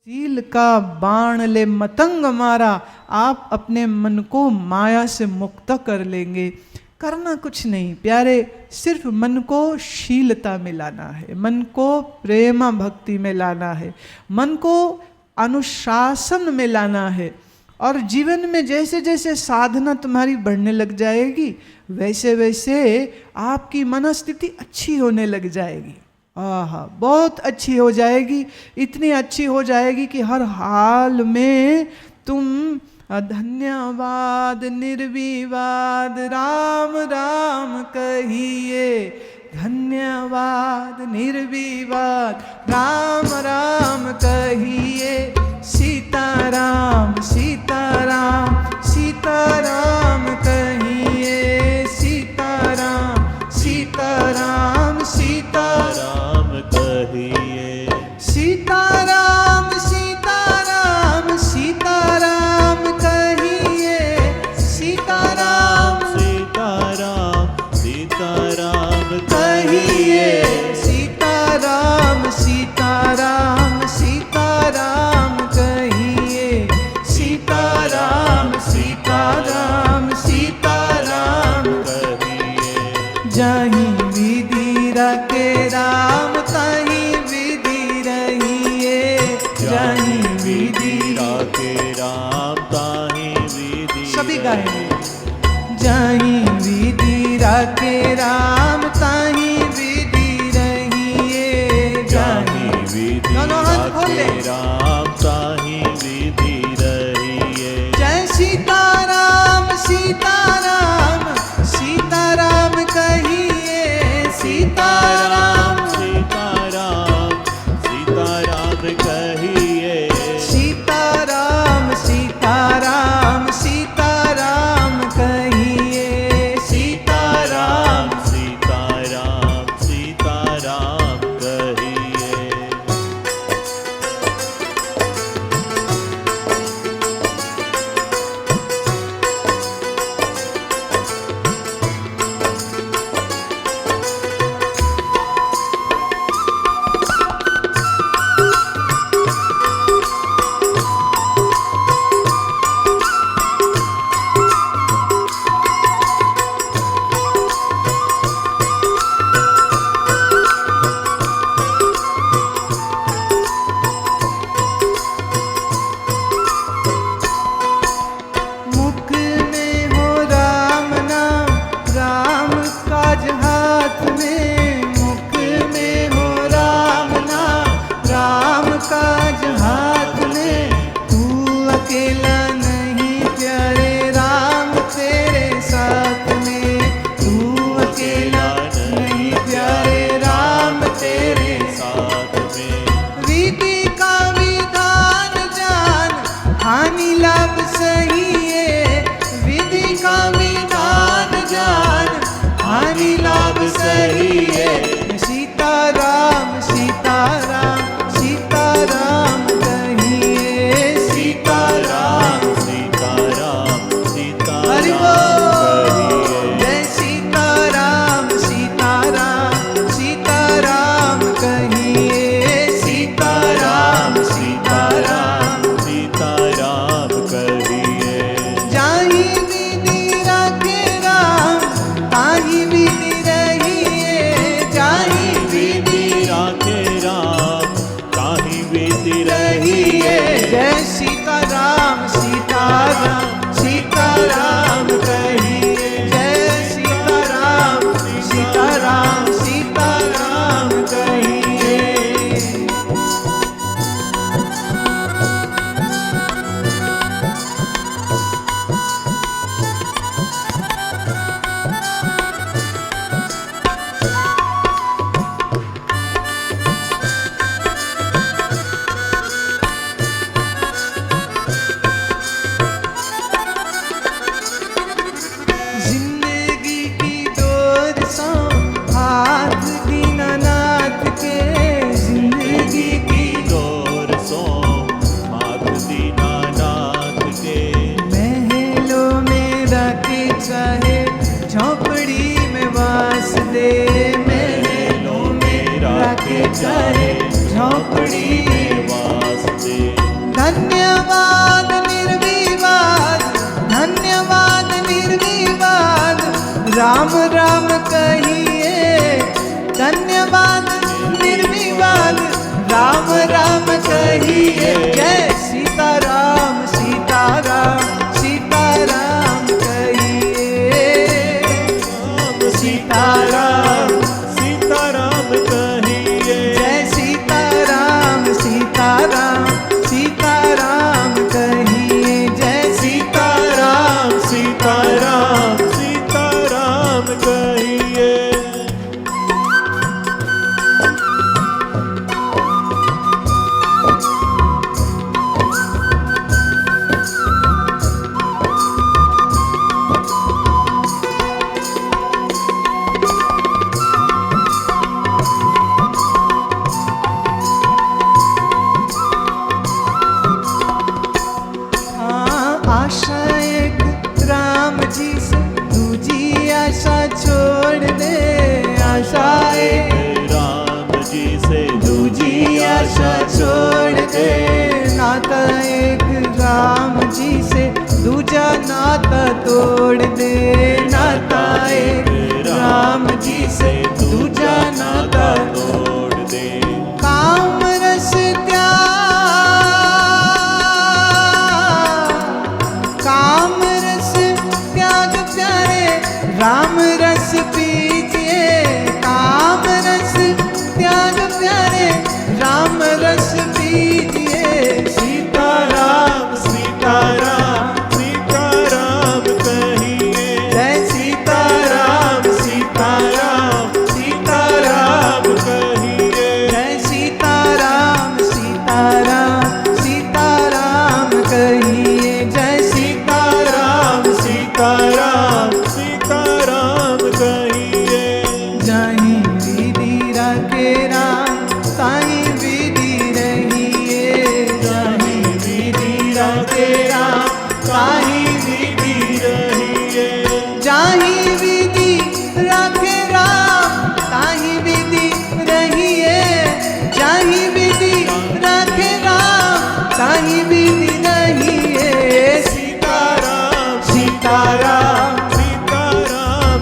शील का बाण ले मतंग मारा, आप अपने मन को माया से मुक्त कर लेंगे। करना कुछ नहीं प्यारे, सिर्फ मन को शीलता में लाना है, मन को प्रेम भक्ति में लाना है, मन को अनुशासन में लाना है। और जीवन में जैसे जैसे साधना तुम्हारी बढ़ने लग जाएगी, वैसे वैसे आपकी मनस्थिति अच्छी होने लग जाएगी। आहा, बहुत अच्छी हो जाएगी, इतनी अच्छी हो जाएगी कि हर हाल में तुम धन्यवाद निर्विवाद राम राम कहिए, धन्यवाद निर्विवाद राम राम कहिए। सीताराम सीताराम सीताराम कहिए, सीताराम सीताराम सीताराम कहिए। सीताराम सीताराम सीताराम कहिए, सीताराम सीताराम सीताराम कहिए, सीताराम सीताराम सीताराम कहिए, सीताराम सीताराम सीताराम कहिए। जहीं विधि रखे राम तहीं विधि रहिए, जहीं विधि राखे राम ताहि विधि सभी गाएंगे। जहीं विधि रखे राम तहीं विधि रहिए, जाहि विधि दोनों हाथ खोल ले। राखे राम ताहि विधि रहिए। जय सीताराम सीताराम सीताराम कहिए, सीताराम सीताराम सीताराम कहिए। सीताराम सीताराम सीताराम कहिए, सीताराम सीताराम सीताराम कहिए। मुख में हो राम नाम, राम काज हाथ में, मुख में हो राम नाम, राम काज हाथ में। तू अकेला नहीं प्यारे, राम तेरे साथ में, तू अकेला नहीं प्यारे, राम तेरे साथ में। विधि का विधान जान, हानि लाभ सही है, विधि का विधान जान, हानि लाभ सही है। सीताराम सीताराम सीताराम कहिए, सीताराम सीताराम हरि सीताराम बोल। कहिए। जय सीताराम सीताराम सीताराम कहिए, सीताराम सीताराम सीताराम कहिए। जाहि विधि रखे राम ताहि विधि रहिए, जाहि विधि राखे राम ताहि विधि रहिए। जय सीताराम सीताराम सीताराम कहिए, जय सीताराम सीताराम सीताराम कहिए। जिंदगी की डोर सो हाथ दीनानाथ के, जिंदगी की डोर सो हाथ दीनानाथ के। महलों में रखे चाहे झोपड़ी में वास दे, महलों में रखे चाहे झोपड़ी में वास दे। राम राम कहिए, धन्यवाद निर्विवाद राम राम कहिए। जय सीताराम सीताराम सीताराम कहिए, सीताराम सीताराम कहिए, जय सीताराम सीताराम सीताराम कहिए, जय सीताराम सीताराम सीताराम कहिए। आशा एक राम जी से दूजी आशा छोड़ दे, आशा एक राम जी से दूजी आशा छोड़ दे, नाता एक राम जी से दूजा नाता तोड़ दे, नाता एक राम जी से दूजा नाता तोड़ दे। काम रस काम रस त्याग प्यारे राम रस पीजिए, काम रस त्याग प्यारे राम रस पीजिए। सीताराम सीताराम सीताराम कहिए, जय सीताराम सीताराम सीताराम कहिए, जय सीताराम सीताराम सीताराम कहिए, जय सीताराम सीताराम सीताराम कहिए। जाहि विधि रखे राम ताहि विधि रहिए, जाहि विधि रखे राम ताहि विधि रहिए, जाहि विधि रखे राम ताहि विधि रहिए, जाहि विधि रखे राम ताहि विधि रहिए। सीताराम सीताराम सीताराम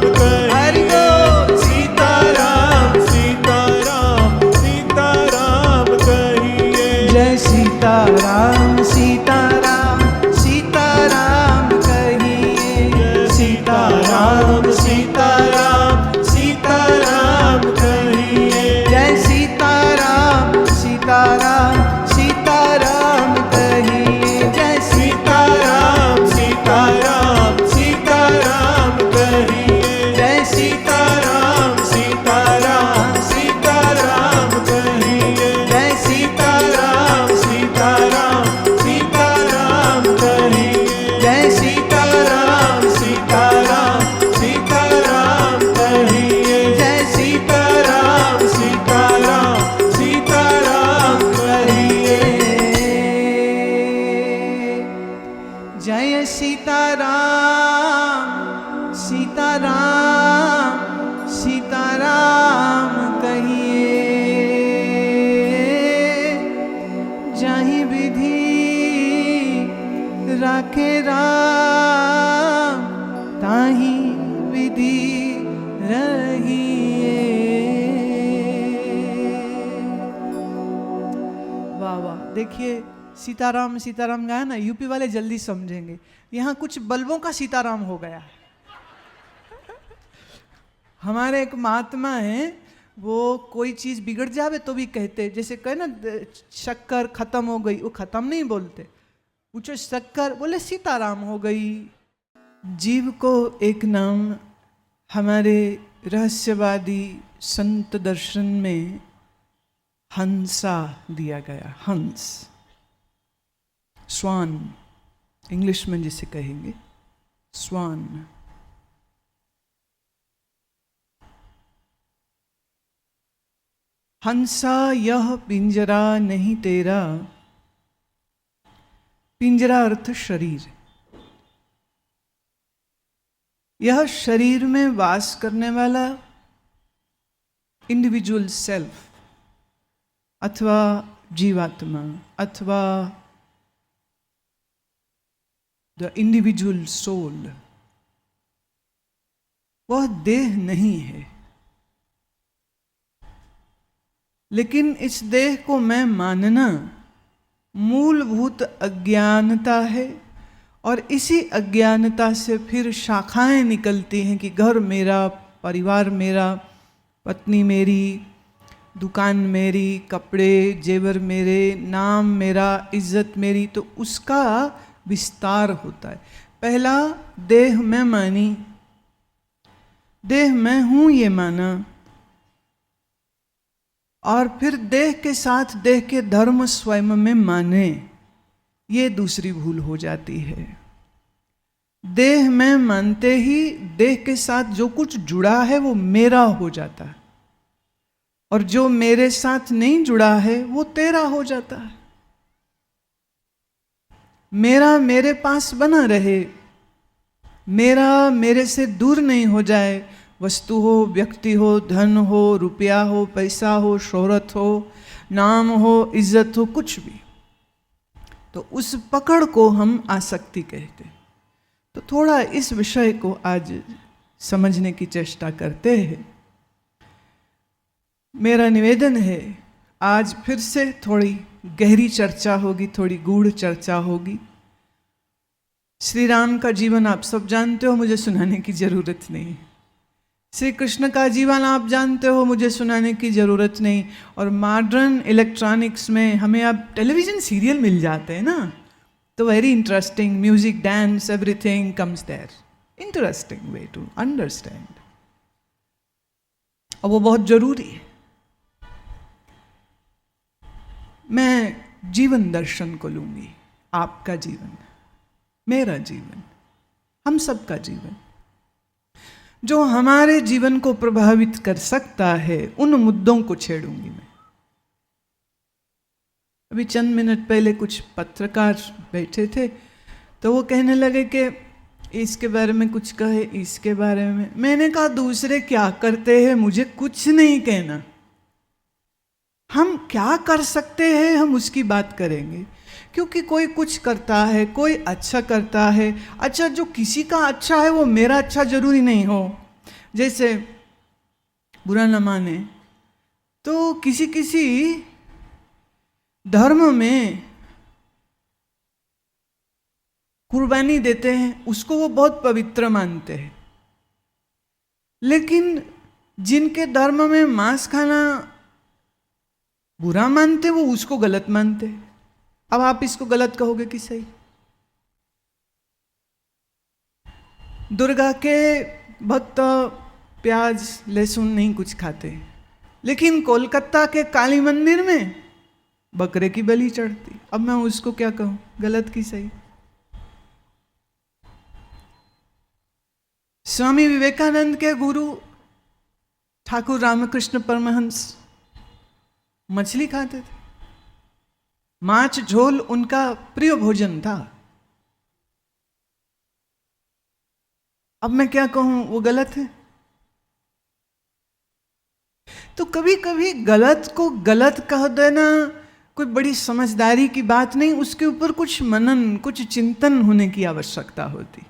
हरि कहिए, बोल। सीताराम सीताराम सीताराम कहिए, जय सीताराम सीताराम सीताराम कहिए, सीताराम सीताराम सीताराम कहिए, जय सीताराम सीताराम सीताराम कहिए, जय सीताराम सीताराम सीताराम कहिए, जय सीताराम सीताराम सीताराम कहिए, जय सीताराम सीताराम सीताराम कहिए, जय सीताराम सीताराम सीताराम कहिए, जय सीताराम सीताराम सीताराम कहिए। जय सीताराम सीताराम सीताराम कहिए, जाहि विधि राखे राम ताहि विधि रहिए। वाह वाह, देखिए सीताराम सीताराम गाया ना, यूपी वाले जल्दी समझेंगे। यहाँ कुछ बल्बों का सीताराम हो गया है। हमारे एक महात्मा हैं, वो कोई चीज़ बिगड़ जावे तो भी कहते, जैसे कहे ना शक्कर खत्म हो गई, वो खत्म नहीं बोलते, पूछो शक्कर, बोले सीताराम हो गई। जीव को एक नाम हमारे रहस्यवादी संत दर्शन में हंसा दिया गया, हंस, स्वान इंग्लिश में जिसे कहेंगे स्वान। हंसा यह पिंजरा नहीं तेरा, पिंजरा अर्थ शरीर, यह शरीर में वास करने वाला इंडिविजुअल सेल्फ अथवा जीवात्मा अथवा द इंडिविजुअल सोल, वह देह नहीं है, लेकिन इस देह को मैं मानना मूलभूत अज्ञानता है। और इसी अज्ञानता से फिर शाखाएं निकलती हैं कि घर मेरा, परिवार मेरा, पत्नी मेरी, दुकान मेरी, कपड़े जेवर मेरे, नाम मेरा, इज्जत मेरी। तो उसका विस्तार होता है। पहला देह मैं मानी, देह मैं हूं ये माना, और फिर देह के साथ देह के धर्म स्वयं में माने, ये दूसरी भूल हो जाती है। देह में मानते ही देह के साथ जो कुछ जुड़ा है वो मेरा हो जाता है, और जो मेरे साथ नहीं जुड़ा है वो तेरा हो जाता है। मेरा मेरे पास बना रहे, मेरा मेरे से दूर नहीं हो जाए। वस्तु हो, व्यक्ति हो, धन हो, रुपया हो, पैसा हो, शोहरत हो, नाम हो, इज्जत हो, कुछ भी। तो उस पकड़ को हम आसक्ति कहते हैं। तो थोड़ा इस विषय को आज समझने की चेष्टा करते हैं। मेरा निवेदन है, आज फिर से थोड़ी गहरी चर्चा होगी, थोड़ी गूढ़ चर्चा होगी। श्री राम का जीवन आप सब जानते हो, मुझे सुनाने की जरूरत नहीं। श्री कृष्ण का जीवन आप जानते हो, मुझे सुनाने की जरूरत नहीं। और मॉडर्न इलेक्ट्रॉनिक्स में हमें अब टेलीविजन सीरियल मिल जाते हैं ना, तो very interesting, music, dance, everything comes there. Interesting way to understand, और वो बहुत जरूरी है। मैं जीवन दर्शन को लूंगी, आपका जीवन, मेरा जीवन, हम सबका जीवन, जो हमारे जीवन को प्रभावित कर सकता है, उन मुद्दों को छेड़ूंगी मैं। अभी चंद मिनट पहले कुछ पत्रकार बैठे थे, तो वो कहने लगे कि इसके बारे में कुछ कहे, इसके बारे में। मैंने कहा दूसरे क्या करते हैं मुझे कुछ नहीं कहना, हम क्या कर सकते हैं हम उसकी बात करेंगे। क्योंकि कोई कुछ करता है, कोई अच्छा करता है, अच्छा जो किसी का अच्छा है वो मेरा अच्छा जरूरी नहीं हो। जैसे बुरा न माने तो किसी किसी धर्म में कुर्बानी देते हैं, उसको वो बहुत पवित्र मानते हैं। लेकिन जिनके धर्म में मांस खाना बुरा मानते, वो उसको गलत मानते। अब आप इसको गलत कहोगे कि सही? दुर्गा के भक्त प्याज लहसुन नहीं कुछ खाते, लेकिन कोलकाता के काली मंदिर में बकरे की बलि चढ़ती। अब मैं उसको क्या कहूं, गलत कि सही? स्वामी विवेकानंद के गुरु ठाकुर रामकृष्ण परमहंस मछली खाते थे, माछ झोल उनका प्रिय भोजन था। अब मैं क्या कहूं, वो गलत है? तो कभी कभी गलत को गलत कह देना कोई बड़ी समझदारी की बात नहीं, उसके ऊपर कुछ मनन, कुछ चिंतन होने की आवश्यकता होती।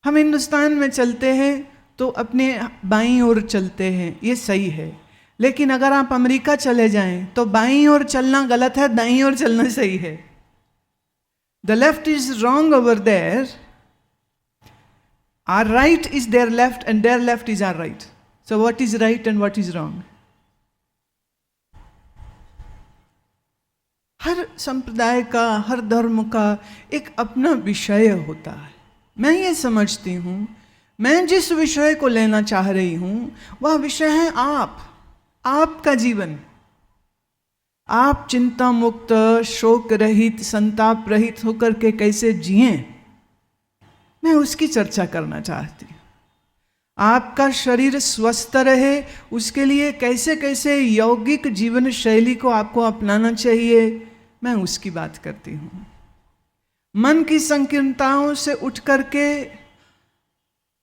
हम हिंदुस्तान में चलते हैं तो अपने बाईं ओर चलते हैं, ये सही है। लेकिन अगर आप अमेरिका चले जाएं तो बाईं ओर चलना गलत है, दाईं ओर चलना सही है। The left is wrong over there, our right is their left and their left is our right. So what is right and what is wrong? हर संप्रदाय का, हर धर्म का एक अपना विषय होता है। मैं ये समझती हूं, मैं जिस विषय को लेना चाह रही हूं वह विषय है आप, आपका जीवन। आप चिंता मुक्त, शोक रहित, संताप रहित होकर के कैसे जिए, मैं उसकी चर्चा करना चाहती हूं। आपका शरीर स्वस्थ रहे, उसके लिए कैसे कैसे यौगिक जीवन शैली को आपको अपनाना चाहिए, मैं उसकी बात करती हूं। मन की संकीर्णताओं से उठ करके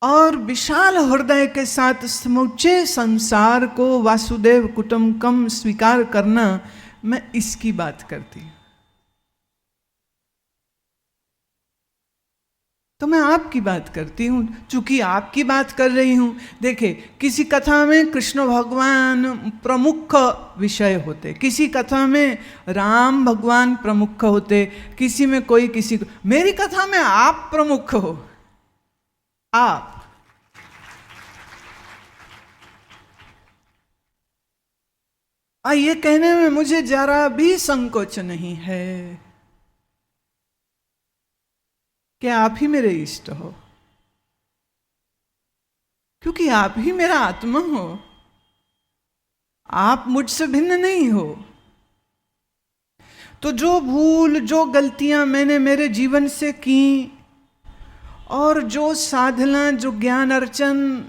और विशाल हृदय के साथ समूचे संसार को वासुदेव कुटुंबकम स्वीकार करना, मैं इसकी बात करती हूं। तो मैं आपकी बात करती हूँ, चूंकि आपकी बात कर रही हूँ। देखिए, किसी कथा में कृष्ण भगवान प्रमुख विषय होते, किसी कथा में राम भगवान प्रमुख होते, किसी में कोई किसी को। मेरी कथा में आप प्रमुख हो, आप। ये कहने में मुझे जरा भी संकोच नहीं है कि आप ही मेरे इष्ट हो, क्योंकि आप ही मेरा आत्मा हो। आप मुझसे भिन्न नहीं हो। तो जो भूल, जो गलतियां मैंने मेरे जीवन से की, और जो साधना, जो ज्ञान अर्चन,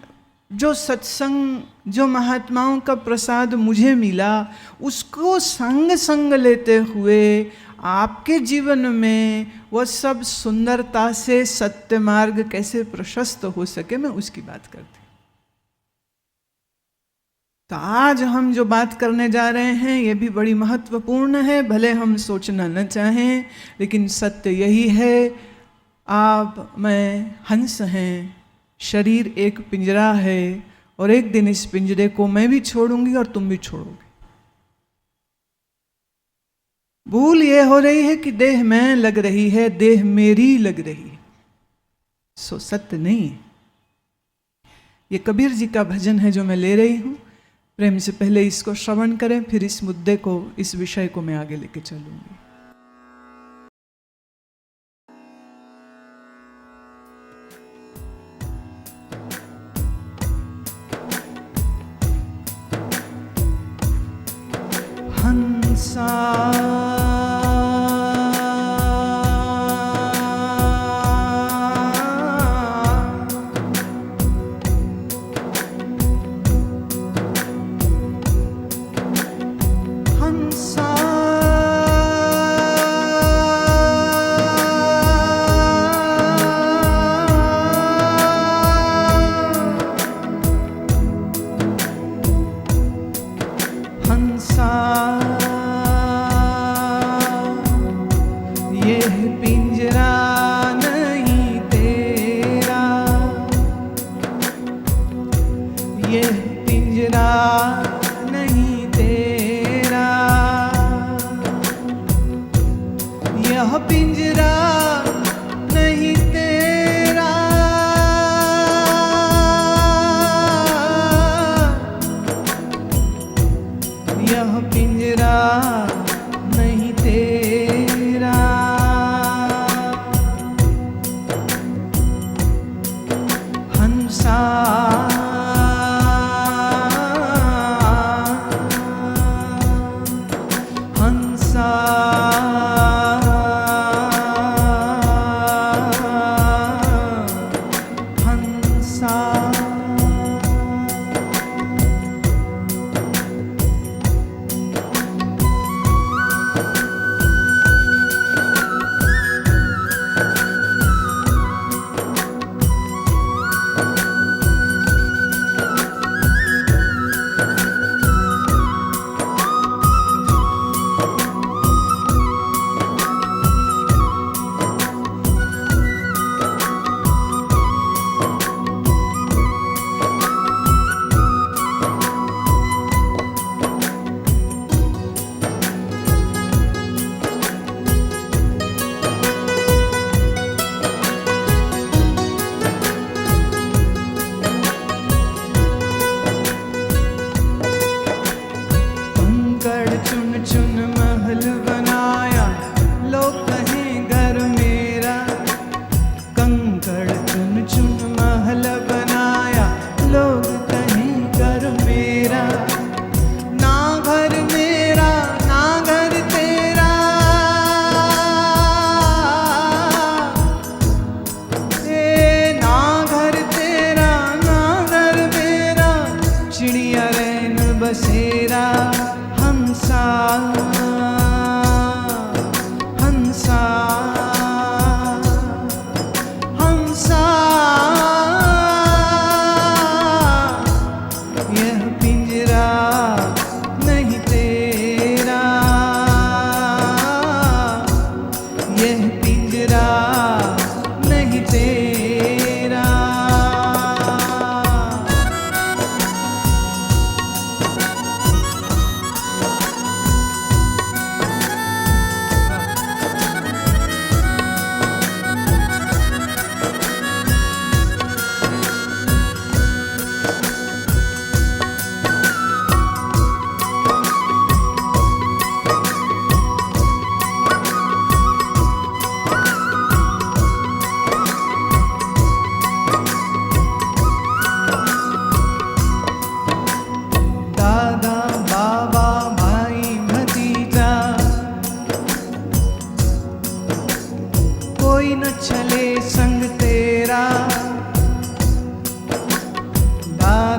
जो सत्संग, जो महात्माओं का प्रसाद मुझे मिला, उसको संग संग लेते हुए आपके जीवन में वह सब सुंदरता से सत्य मार्ग कैसे प्रशस्त हो सके, मैं उसकी बात करती। तो आज हम जो बात करने जा रहे हैं ये भी बड़ी महत्वपूर्ण है, भले हम सोचना न चाहें, लेकिन सत्य यही है। आप, मैं हंस हैं, शरीर एक पिंजरा है, और एक दिन इस पिंजरे को मैं भी छोड़ूंगी और तुम भी छोड़ोगे। भूल ये हो रही है कि देह मैं लग रही है, देह मेरी लग रही है, सो सत्य नहीं है। ये कबीर जी का भजन है जो मैं ले रही हूं। प्रेम से पहले इसको श्रवण करें, फिर इस मुद्दे को, इस विषय को मैं आगे लेके चलूंगी। हंसा यह पिंजरा नहीं तेरा।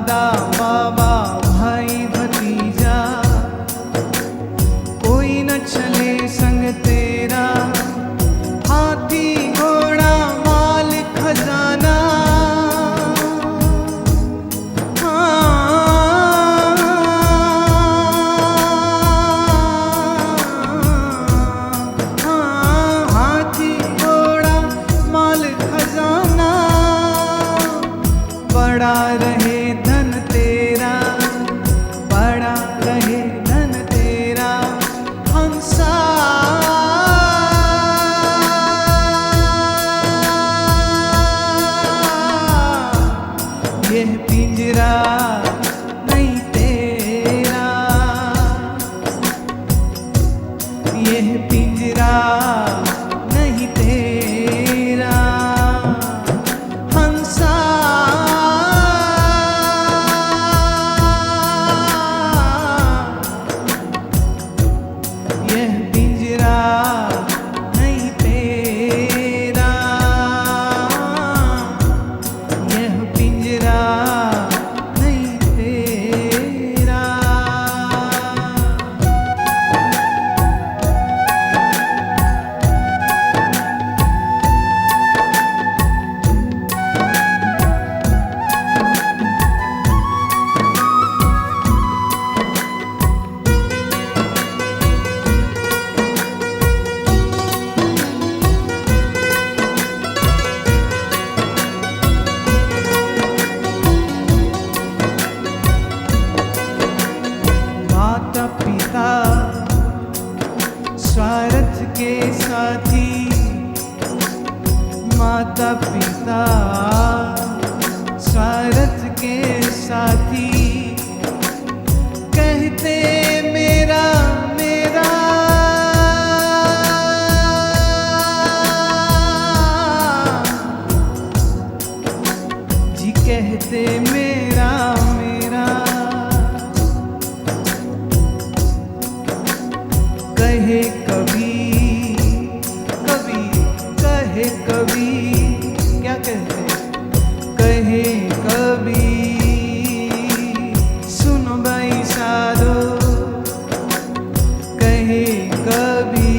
दादा बाबा भाई भतीजा, कोई न चले संग तेरा, हाथी घोड़ा माल खजाना। हाथी घोड़ा माल खजाना, बड़ा रहे धन तेरा, बड़ा रहे धन तेरा हंसा। यह पिंजरा नहीं तेरा, यह पिंजरा नहीं तेरा हंसा। यह पिंजरा नहीं तेरा, यह पिंजरा नहीं तेरा। माता पिता स्वार्थ के साथी, माता पिता स्वार्थ के साथी, कहते मेरा मेरा, जी कहते मेरा मेरा। कहे कभी कभी, कहे कभी, क्या कहते कहे कभी, सुनो भाई साधो, कहे कभी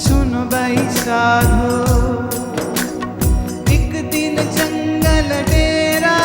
सुनो भाई साधो। एक दिन जंगल डेरा,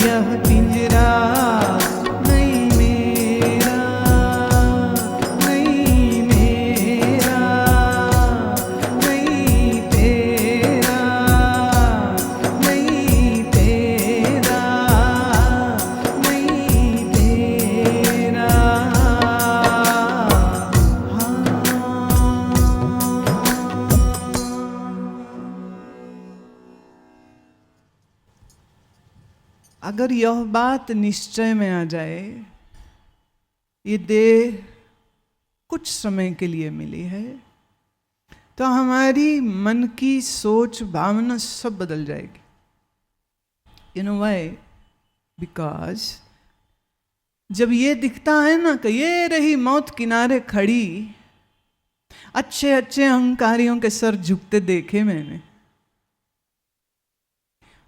यह पिंजरा नहीं मेरा, नहीं मेरा, नहीं तेरा, नहीं तेरा, नहीं तेरा। अगर यह बात निश्चय में आ जाए, ये देह कुछ समय के लिए मिली है, तो हमारी मन की सोच भावना सब बदल जाएगी। You know why? बिकॉज जब ये दिखता है ना कि ये रही मौत किनारे खड़ी, अच्छे अच्छे अहंकारियों के सर झुकते देखे मैंने।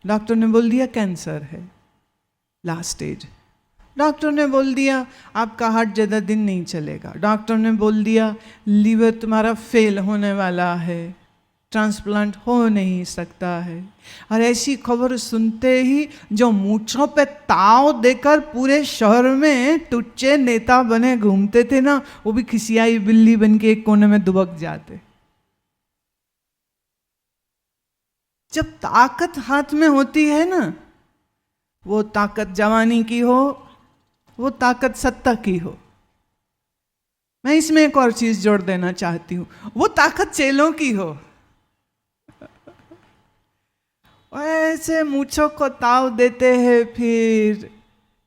डॉक्टर ने बोल दिया कैंसर है, लास्ट स्टेज। डॉक्टर ने बोल दिया आपका हार्ट ज़्यादा दिन नहीं चलेगा। डॉक्टर ने बोल दिया लीवर तुम्हारा फेल होने वाला है, ट्रांसप्लांट हो नहीं सकता है। और ऐसी खबर सुनते ही जो मूंछों पे ताव देकर पूरे शहर में टुच्चे नेता बने घूमते थे ना, वो भी खिसियाई बिल्ली बन के एक कोने में दुबक जाते। जब ताकत हाथ में होती है ना, वो ताकत जवानी की हो, वो ताकत सत्ता की हो। मैं इसमें एक और चीज जोड़ देना चाहती हूं, वो ताकत चेलों की हो। ऐसे मूंछों को ताव देते हैं, फिर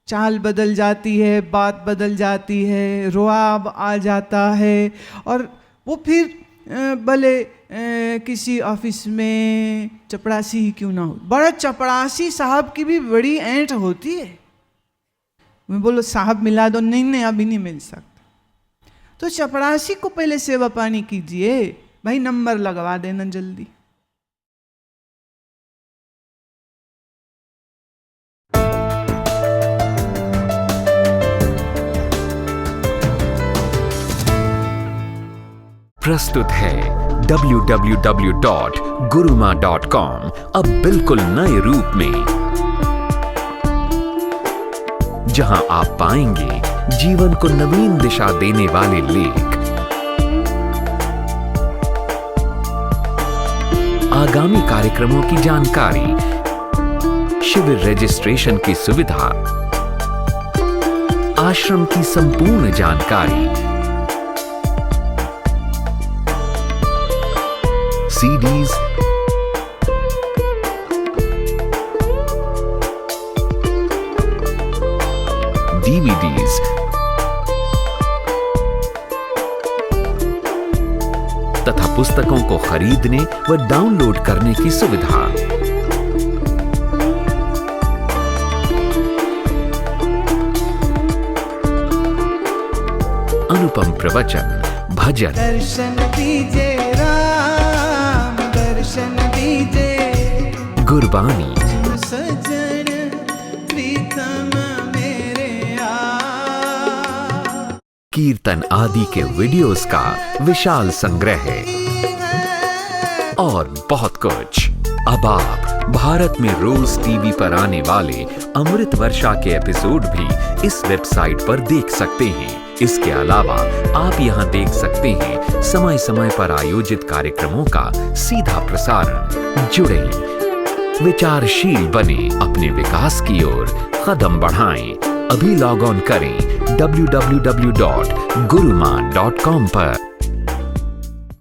चाल बदल जाती है, बात बदल जाती है, रुआब आ जाता है। और वो फिर भले किसी ऑफिस में चपरासी ही क्यों ना हो, बड़ा चपरासी साहब की भी बड़ी ऐंठ होती है। मैं बोलो साहब मिला दो, नहीं नहीं अभी नहीं मिल सकता। तो चपरासी को पहले सेवा पानी कीजिए, भाई नंबर लगवा देना जल्दी। प्रस्तुत है www.guruma.com अब बिल्कुल नए रूप में, जहां आप पाएंगे जीवन को नवीन दिशा देने वाले लेख, आगामी कार्यक्रमों की जानकारी, शिविर रजिस्ट्रेशन की सुविधा, आश्रम की संपूर्ण जानकारी, CDs, DVDs, तथा पुस्तकों को खरीदने व डाउनलोड करने की सुविधा। अनुपम प्रवचन, भजन, दर्शन दीजिए राम, दर्शन दीजिए गुरबानी, सजन प्रीतम मेरे आ। कीर्तन आदि के वीडियोस का विशाल संग्रह है और बहुत कुछ। अब आप भारत में रोज टीवी पर आने वाले अमृत वर्षा के एपिसोड भी इस वेबसाइट पर देख सकते हैं। इसके अलावा आप यहां देख सकते हैं समय समय पर आयोजित कार्यक्रमों का सीधा प्रसारण। जुड़ें, विचारशील बने, अपने विकास की ओर कदम बढ़ाएं। अभी लॉग ऑन करें www.guruma.com पर।